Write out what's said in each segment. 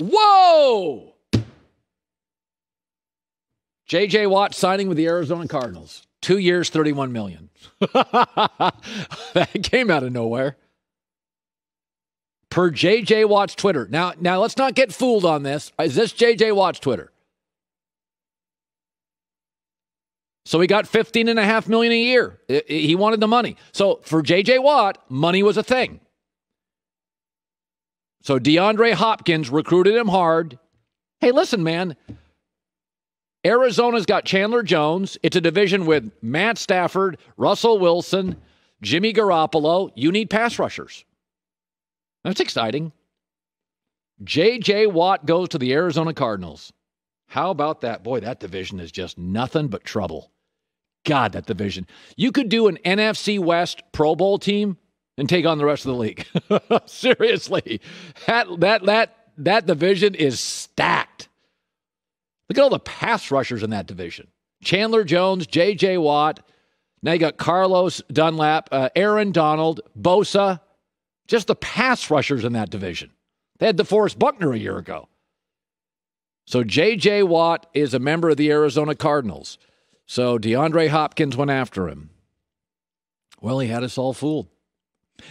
Whoa! J.J. Watt signing with the Arizona Cardinals. 2 years, $31 million. That came out of nowhere. Per J.J. Watt's Twitter. Now let's not get fooled on this. Is this J.J. Watt's Twitter? So he got $15.5 million a year. He wanted the money. So for J.J. Watt, money was a thing. So DeAndre Hopkins recruited him hard. Hey, listen, man. Arizona's got Chandler Jones. It's a division with Matt Stafford, Russell Wilson, Jimmy Garoppolo. You need pass rushers. That's exciting. J.J. Watt goes to the Arizona Cardinals. How about that? Boy, that division is just nothing but trouble. God, that division. You could do an NFC West Pro Bowl team and take on the rest of the league. Seriously. That division is stacked. Look at all the pass rushers in that division. Chandler Jones, J.J. Watt. Now you got Carlos Dunlap, Aaron Donald, Bosa. Just the pass rushers in that division. They had DeForest Buckner a year ago. So J.J. Watt is a member of the Arizona Cardinals. So DeAndre Hopkins went after him. Well, he had us all fooled.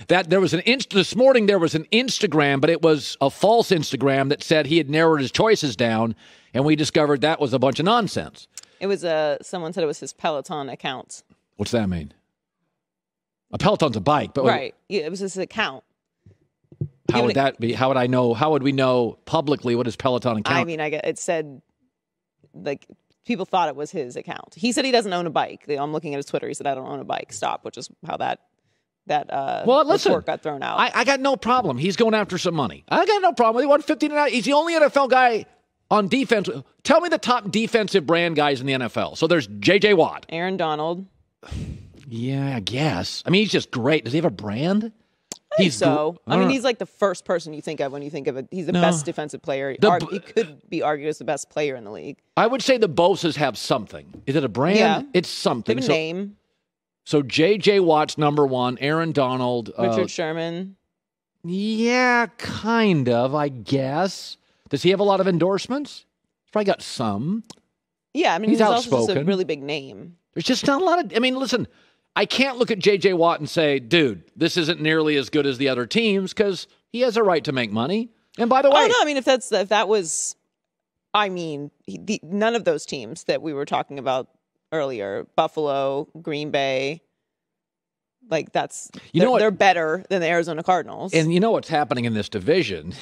This morning there was an Instagram, but it was a false Instagram that said he had narrowed his choices down, and we discovered that was a bunch of nonsense. It was someone said it was his Peloton account. What's that mean? A Peloton's a bike, but right. Yeah, it was his account. How would that be? How would I know? How would we know publicly what his Peloton account? I mean, it said like people thought it was his account. He said he doesn't own a bike. I'm looking at his Twitter. He said I don't own a bike. Stop, which is how that report got thrown out. I got no problem. He's going after some money. I got no problem. He won 15 and out. He's the only NFL guy on defense. Tell me the top defensive brand guys in the NFL. So there's J.J. Watt, Aaron Donald. Yeah, I guess. I mean, he's just great. Does he have a brand? He's he's like the first person you think of when you think of it. He's the best defensive player. He could be argued as the best player in the league. I would say the Bosas have something. Is it a brand? Yeah. It's something. They have a name. So J.J. Watt's number one. Aaron Donald. Richard Sherman. Yeah, kind of, I guess. Does he have a lot of endorsements? He's probably got some. Yeah, I mean, he's outspoken. Also just a really big name. There's just not a lot of... I mean, listen... I can't look at J.J. Watt and say, dude, this isn't nearly as good as the other teams because he has a right to make money. And by the way... Oh, no, I mean, if that was... I mean, none of those teams that we were talking about earlier, Buffalo, Green Bay, like that's... They're better than the Arizona Cardinals. And you know what's happening in this division?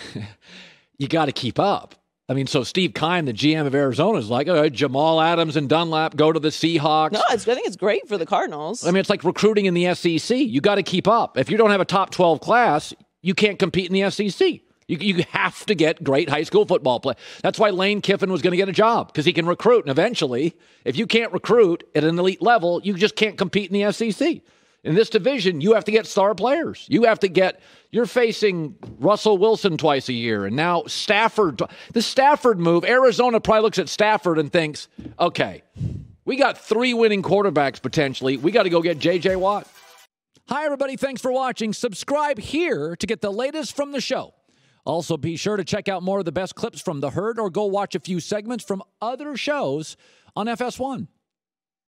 You got to keep up. I mean, so Steve Keim, the GM of Arizona, is like, Jamal Adams and Dunlap go to the Seahawks. No, I think it's great for the Cardinals. I mean, it's like recruiting in the SEC. You got to keep up. If you don't have a top 12 class, you can't compete in the SEC. You have to get great high school football play. That's why Lane Kiffin was going to get a job, because he can recruit. And eventually, if you can't recruit at an elite level, you just can't compete in the SEC. In this division, you have to get star players. You're facing Russell Wilson twice a year, and now Stafford. The Stafford move, Arizona probably looks at Stafford and thinks, okay, we got 3 winning quarterbacks potentially. We got to go get J.J. Watt. Hi, everybody. Thanks for watching. Subscribe here to get the latest from the show. Also, be sure to check out more of the best clips from The Herd or go watch a few segments from other shows on FS1.